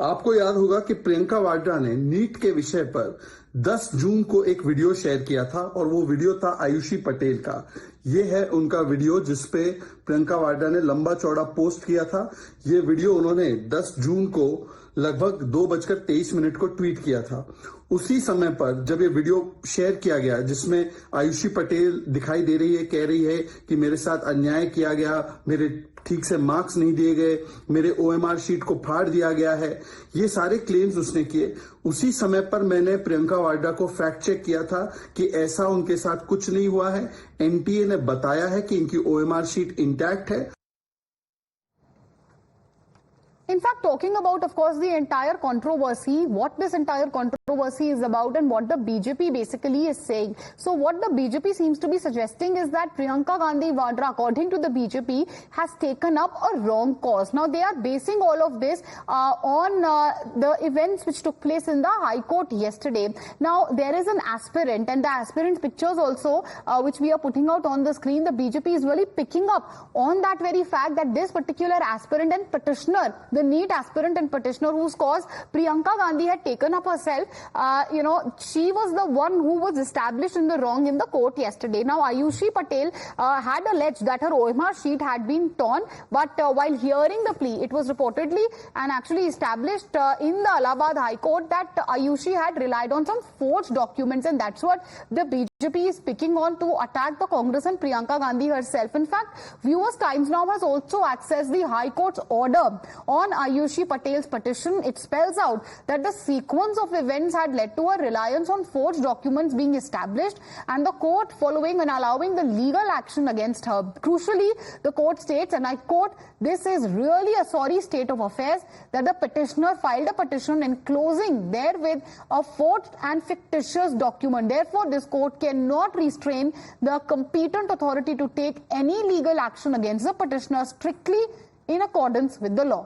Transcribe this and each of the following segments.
आपको याद होगा कि प्रियंका वाड्रा ने नीट के विषय पर 10 जून को एक वीडियो शेयर किया था और वो वीडियो था आयुषी पटेल का। ये है उनका वीडियो जिसपे प्रियंका वाड्रा ने लंबा चौड़ा पोस्ट किया था। ये वीडियो उन्होंने 10 जून को लगभग 2:23 को ट्वीट किया था। उसी समय पर जब ये वीडियो शेयर किया गया जिसमें आयुषी पटेल दिखाई दे रही है, कह रही है कि मेरे साथ अन्याय किया गया, मेरे ठीक से मार्क्स नहीं दिए गए, मेरे ओएमआर शीट को फाड़ दिया गया है, ये सारे क्लेम्स उसने किए। उसी समय पर मैंने प्रियंका वाड्रा को फैक्ट चेक किया था कि ऐसा उनके साथ कुछ नहीं हुआ है। एनटीए ने बताया है कि इनकी ओएमआर शीट इंटैक्ट है। In fact, talking about, of course, the entire controversy, what this entire controversy is about and what the BJP basically is saying. So what the BJP seems to be suggesting is that Priyanka Gandhi Vadra, according to the BJP, has taken up a wrong cause. Now, they are basing all of this on the events which took place in the High Court yesterday. Now, there is an aspirant and the aspirant pictures also, which we are putting out on the screen. The BJP is really picking up on that very fact that this particular aspirant and petitioner, the NEET aspirant and petitioner whose cause Priyanka Gandhi had taken up herself, she was the one who was established in the wrong in the court yesterday. Now, Ayushi Patel had alleged that her OMR sheet had been torn, but while hearing the plea, it was reportedly and actually established in the Allahabad High Court that Ayushi had relied on some forged documents, and that's what the BJP is picking on to attack the Congress and Priyanka Gandhi herself. In fact, Viewers Times Now has also accessed the High Court's order on Ayushi Patel's petition. It spells out that the sequence of events had led to a reliance on forged documents being established and the court following and allowing the legal action against her. Crucially, the court states, and I quote, "This is really a sorry state of affairs that the petitioner filed a petition enclosing therewith a forged and fictitious document. Therefore, this court cannot restrain the competent authority to take any legal action against the petitioner strictly in accordance with the law."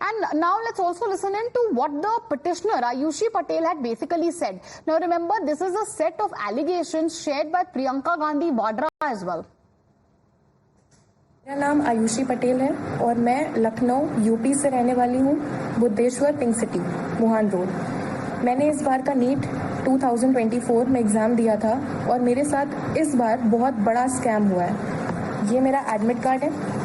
And now let's also listen in to what the petitioner Ayushi Patel had basically said. Now remember, this is a set of allegations shared by Priyanka Gandhi Vadra as well. मेरा नाम आयुषी पटेल है और मैं Lucknow UP से रहने वाली हूँ, Buddheshwar pink city मुहान रोड। मैंने इस बार का नीट 2024 में एग्ज़ाम दिया था और मेरे साथ इस बार बहुत बड़ा स्कैम हुआ है। ये मेरा एडमिट कार्ड है।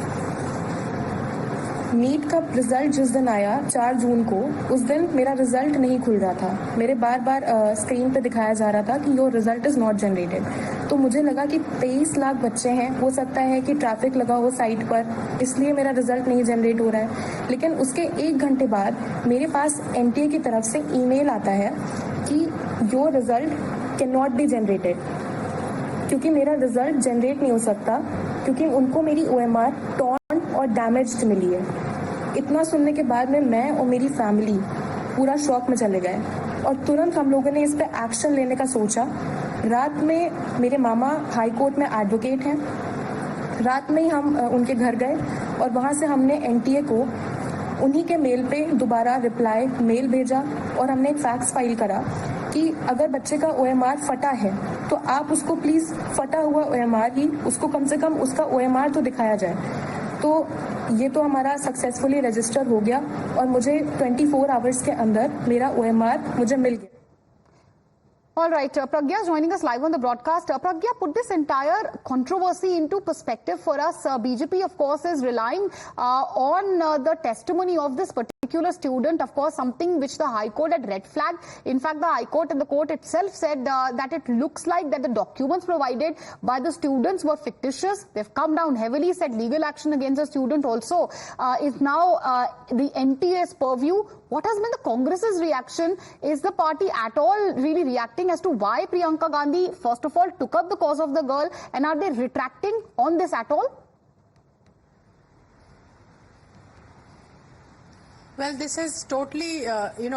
नीट का रिजल्ट जिस दिन आया 4 जून को, उस दिन मेरा रिजल्ट नहीं खुल रहा था। मेरे बार बार स्क्रीन पे दिखाया जा रहा था कि your result is not generated. तो मुझे लगा कि 23 लाख बच्चे हैं, हो सकता है कि ट्रैफिक लगा हो साइट पर, इसलिए मेरा रिजल्ट नहीं जनरेट हो रहा है। लेकिन उसके 1 घंटे बाद मेरे पास एनटीए की तरफ से ईमेल आता है कि your result can not be generated, क्योंकि मेरा रिजल्ट जनरेट नहीं हो सकता क्योंकि उनको मेरी ओएमआर टॉर्न और डैमेज्ड मिली है। इतना सुनने के बाद में मैं और मेरी फैमिली पूरा शॉक में चले गए और तुरंत हम लोगों ने इस पर एक्शन लेने का सोचा। रात में मेरे मामा हाई कोर्ट में एडवोकेट हैं, रात में ही हम उनके घर गए और वहाँ से हमने एनटीए को उन्हीं के मेल पे दोबारा रिप्लाई मेल भेजा और हमने एक फैक्स फाइल करा कि अगर बच्चे का ओएमआर फटा है तो आप उसको प्लीज़ फटा हुआ ओएमआर ही, उसको कम से कम उसका ओएमआर तो दिखाया जाए। तो ये तो हमारा सक्सेसफुली रजिस्टर हो गया और मुझे 24 आवर्स के अंदर मेरा ओएमआर मुझे मिल गया। All right, Pragya is joining us live on the broadcast. Pragya, put this entire controversy into perspective for us. BJP, of course, is relying on the testimony of this particular student, of course, something which the High Court had red flagged. In fact, the High Court and the court itself said that it looks like that the documents provided by the students were fictitious. They've come down heavily, said legal action against the student also is now the NTA's purview. What has been the Congress's reaction? Is the party at all really reacting as to why Priyanka Gandhi, first of all, took up the cause of the girl, and are they retracting on this at all? Well, this is totally,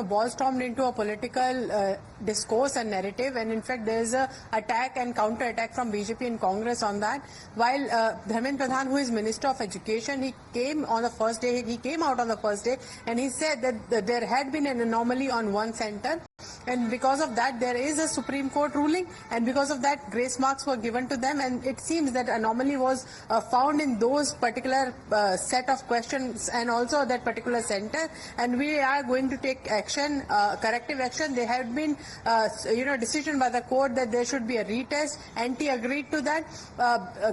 ball-stormed into a political discourse and narrative, and in fact, there is a attack and counter-attack from BJP and Congress on that. While Dharmendra Pradhan, who is Minister of Education, he came out on the first day, and he said that there had been an anomaly on one center, and because of that there is a Supreme Court ruling, and because of that grace marks were given to them, and it seems that anomaly was found in those particular set of questions and also that particular center, and we are going to take action, corrective action. There had been decision by the court that there should be a retest. NT agreed to that.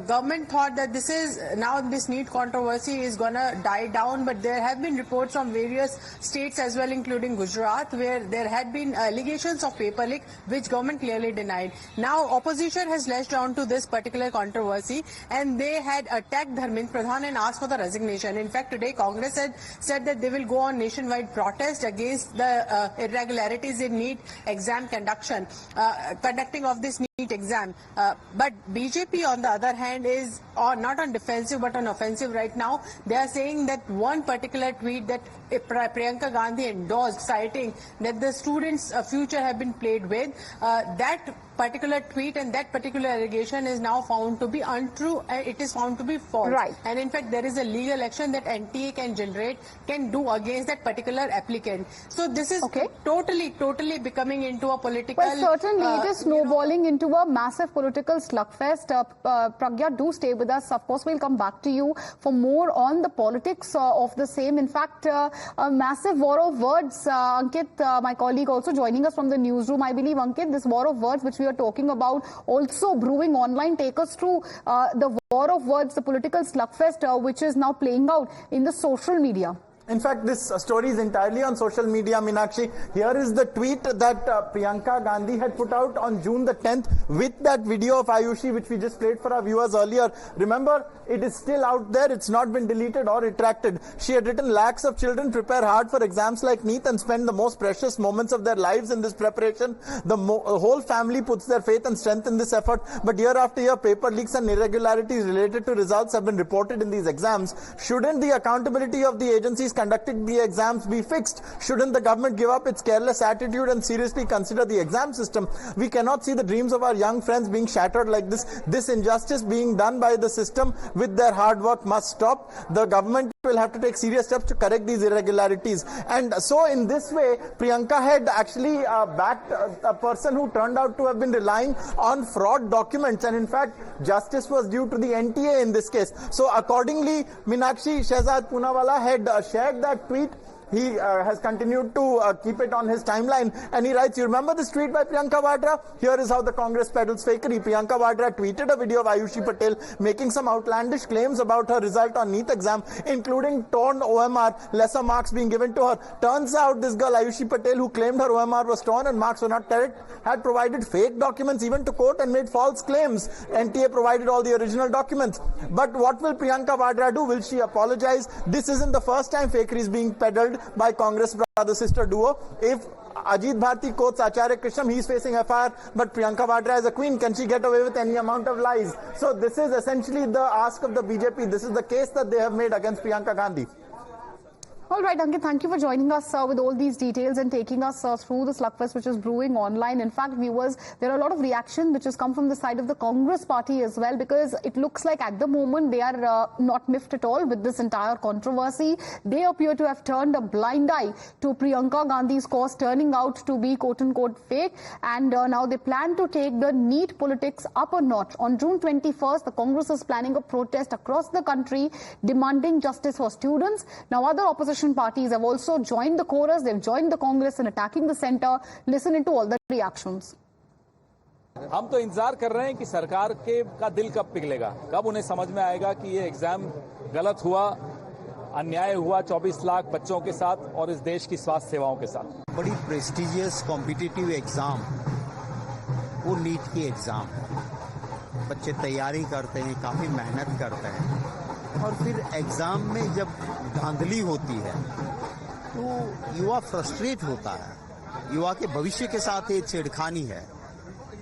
Government thought that this NEET controversy is gonna die down, but there have been reports from various states as well, including Gujarat, where there had been allegations of paper leak, which government clearly denied. Now opposition has latched on to this particular controversy, and they had attacked Dharmendra Pradhan and asked for the resignation. In fact, today Congress had said that they will go on nationwide protest against the irregularities in NEET exam conducting of this NEET exam. But BJP, on the other hand, is not on defensive but on offensive right now. They are saying that one particular tweet that Priyanka Gandhi endorsed, citing that the students' future have been played with, that particular tweet and that particular allegation is now found to be untrue, and it is found to be false. Right. And in fact, there is a legal action that NTA can do against that particular applicant. So this is totally becoming into a political... Well, certainly it is snowballing into a massive political slugfest. Pragya, do stay with us. Of course, we'll come back to you for more on the politics of the same. In fact, a massive war of words. Ankit, my colleague, also joining us from the newsroom. I believe, Ankit, this war of words which we are talking about also brewing online. Take us through the war of words, the political slugfest which is now playing out in the social media. In fact, this story is entirely on social media, Meenakshi. Here is the tweet that Priyanka Gandhi had put out on June the 10th with that video of Ayushi, which we just played for our viewers earlier. Remember, it is still out there. It's not been deleted or retracted. She had written, lakhs of children prepare hard for exams like NEET and spend the most precious moments of their lives in this preparation. The whole family puts their faith and strength in this effort. But year after year, paper leaks and irregularities related to results have been reported in these exams. Shouldn't the accountability of the agencies conducting the exams be fixed? Shouldn't the government give up its careless attitude and seriously consider the exam system? We cannot see the dreams of our young friends being shattered like this. This injustice being done by the system with their hard work must stop. The government will have to take serious steps to correct these irregularities. And so in this way, Priyanka had actually backed a person who turned out to have been relying on fraud documents, and in fact justice was due to the NTA in this case. So accordingly, Meenakshi, Shehzad Poonawalla had shared that tweet. He has continued to keep it on his timeline, and he writes, you remember this tweet by Priyanka Vadra? Here is how the Congress peddles fakery. Priyanka Vadra tweeted a video of Ayushi Patel making some outlandish claims about her result on NEET exam, including torn OMR, lesser marks being given to her. Turns out this girl Ayushi Patel, who claimed her OMR was torn and marks were not correct, had provided fake documents even to court and made false claims. NTA provided all the original documents. But what will Priyanka Vadra do? Will she apologize? This isn't the first time fakery is being peddled by Congress brother-sister duo. If Ajit Bharti quotes Acharya Krishnam, he is facing FIR, but Priyanka Vadra is a queen. Can she get away with any amount of lies? So this is essentially the ask of the BJP. This is the case that they have made against Priyanka Gandhi. All right, Ankit, thank you for joining us with all these details and taking us through the slugfest which is brewing online. In fact, viewers, there are a lot of reaction which has come from the side of the Congress party as well, because it looks like at the moment they are not miffed at all with this entire controversy. They appear to have turned a blind eye to Priyanka Gandhi's cause turning out to be quote-unquote fake, and now they plan to take the NEET politics up a notch. On June 21st, the Congress is planning a protest across the country demanding justice for students. Now, other opposition parties have also joined the chorus. They've joined the Congress in attacking the center. Listen into all the reactions. हम तो इंतजार कर रहे हैं कि सरकार का दिल कब पिघलेगा, कब उन्हें समझ में आएगा कि ये एग्जाम गलत हुआ, अन्याय हुआ 24 लाख बच्चों के साथ और इस देश की स्वास्थ्य सेवाओं के साथ। बड़ी प्रेस्टिजियस कॉम्पिटिटिव एग्जाम, वो नीट की एग्जाम है। बच्चे तैयारी करते हैं, काफी मेहनत करते हैं, और फिर एग्जाम में जब धांधली होती है तो युवा फ्रस्ट्रेट होता है। युवा के भविष्य के साथ ये छेड़खानी है।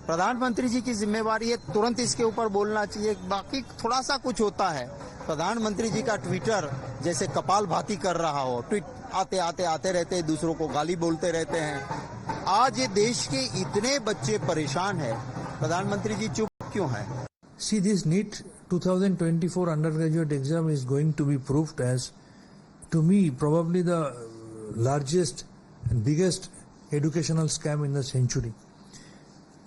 प्रधानमंत्री जी की जिम्मेवारी है तुरंत इसके ऊपर बोलना चाहिए। बाकी थोड़ा सा कुछ होता है, प्रधानमंत्री जी का ट्विटर जैसे कपालभाती कर रहा हो, ट्वीट आते रहते हैं, दूसरों को गाली बोलते रहते हैं। आज ये देश के इतने बच्चे परेशान है, प्रधानमंत्री जी चुप क्यों है? See, this NEET 2024 undergraduate exam is going to be proved as, to me, probably the largest and biggest educational scam in the century.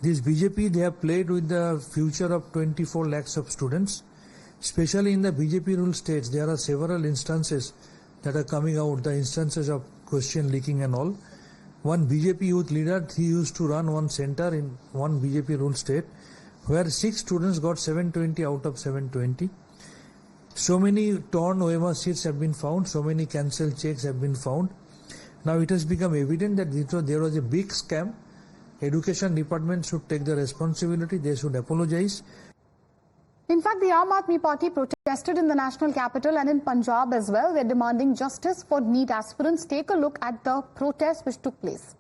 This BJP, they have played with the future of 24 lakhs of students. Especially in the BJP ruled states, there are several instances that are coming out, the instances of question leaking and all. One BJP youth leader, he used to run one center in one BJP ruled state where 6 students got 720 out of 720. So many torn OMR sheets have been found, so many cancelled checks have been found. Now it has become evident that there was a big scam. Education department should take the responsibility, they should apologize. In fact, the Aam Aadmi Party protested in the national capital and in Punjab as well. They're demanding justice for NEET aspirants. Take a look at the protest which took place.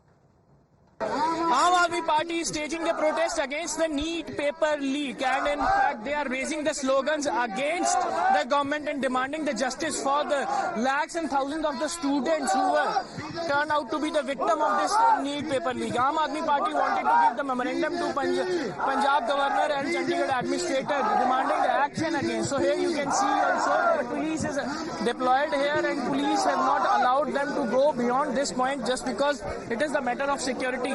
Aam Aadmi Party is staging the protest against the NEET paper leak, and in fact they are raising the slogans against the government and demanding the justice for the lakhs and thousands of the students who were turned out to be the victim of this NEET paper leak. Aam Aadmi Party wanted to give the memorandum to Punjab governor and Chandigarh administrator demanding the action against. So here you can see also the police is deployed here, and police have not allowed them to go beyond this point just because it is a matter of security.